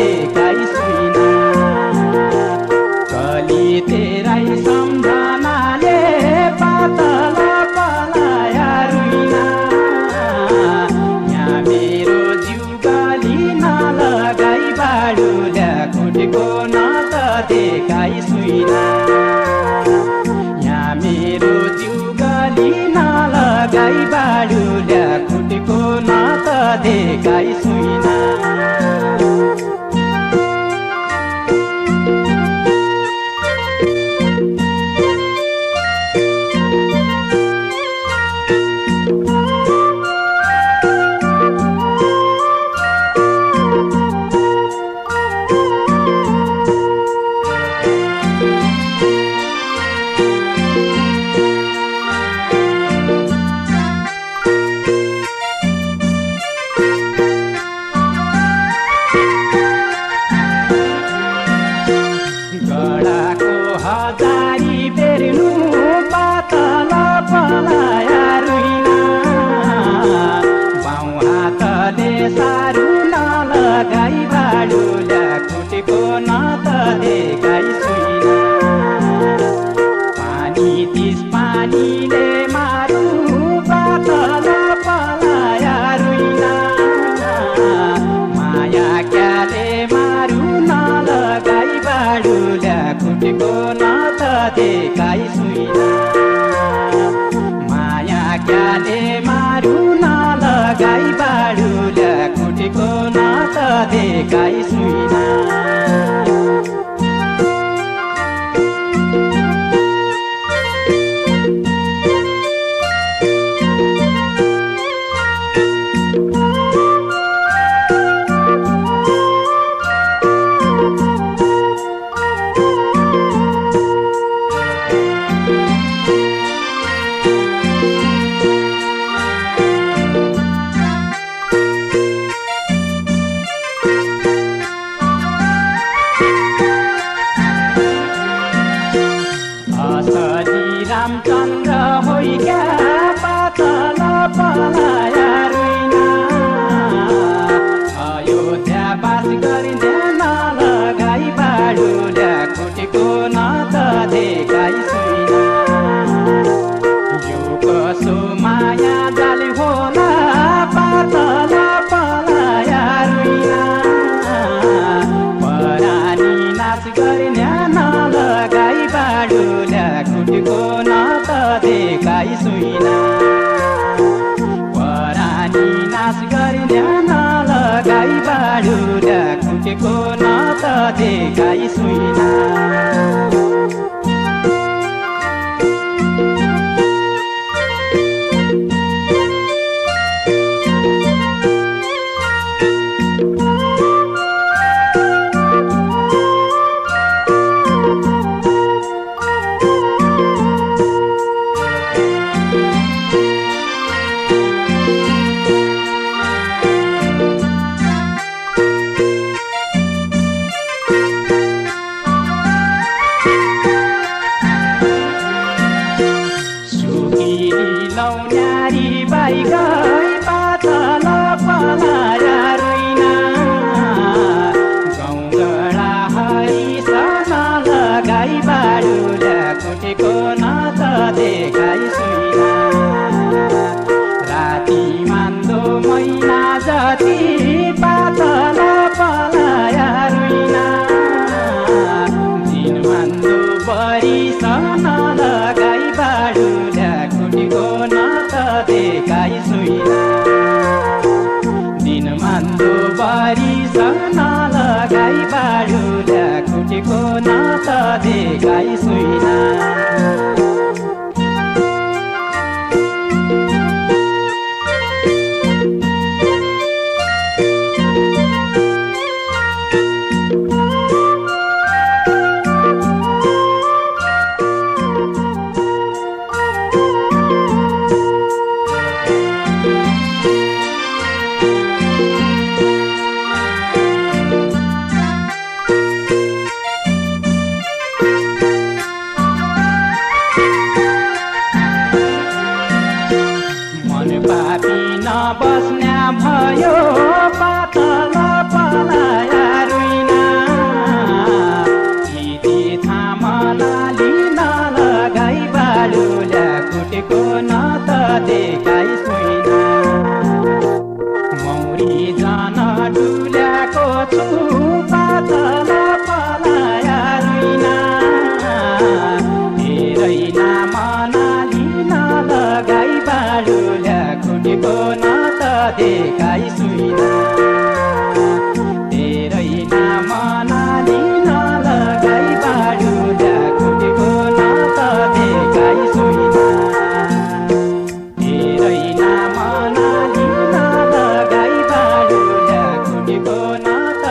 देखाइ सुइना कली तेराई सम्झनाले पातल पलाया रुइना यहाँ मेरो जिउ गली नलगाई बाडुल्या खुटेको न त देखाइ सुइना यहाँ मेरो जिउ गली नलगाई बाडुल्या खुटेको न त देखाइ सुइना गडाको हजारी बेर्नु पातल पलाया रुइना बाउ हातले सारू नलगाई बाडुल्या खुटेको न त देखाइ सुइना पानी तिस पानीले मारू पातल पलाया रुइना माया क्याले मारू नलगाई बाडुल्या खुटेको न त देखाइ सुइना माया क्याले मारू नलगाई बाडुल्या खुटेको न त देखाइ सुइना असली रामचन्द्र होइका पातल पलाया रुइना अयोध्या बास गरिने नलगाई बाडुल्या खुटेको न त देखाइ सुइना यो कसो माया जाल होला पातल पलाया रुइना परानी नाच गरिने नलगाई बाडुल्या खुटेको न त देखाइ सुइना परानी नाच गरिने नलगाई बाडुल्या खुटेको न त देखाइ सुइना लौन्यारी बाई गई पातल पलाया रुइना गौगडा हरिसन लगाई बाडुल्या खुटेको न त देखाइ सुइना राति मान्दो मैना जति पातल पलाया रुइना दिन मान्दो बरिसन लगाई बाडुल्या खुटेको न त देखाइ सुइना दिन मान्दो बरिसन लगाई बाडुल्या खुटेको न त देखाइ सुइना बस्ने भयो पातल पलाया रुइना देखाइ सुइना तेरै नाम नाली नलगाई बाडुल्या खुटीको नात देखाइ सुइना तेरै नाम नाली नलगाई बाडुल्या खुटीको नात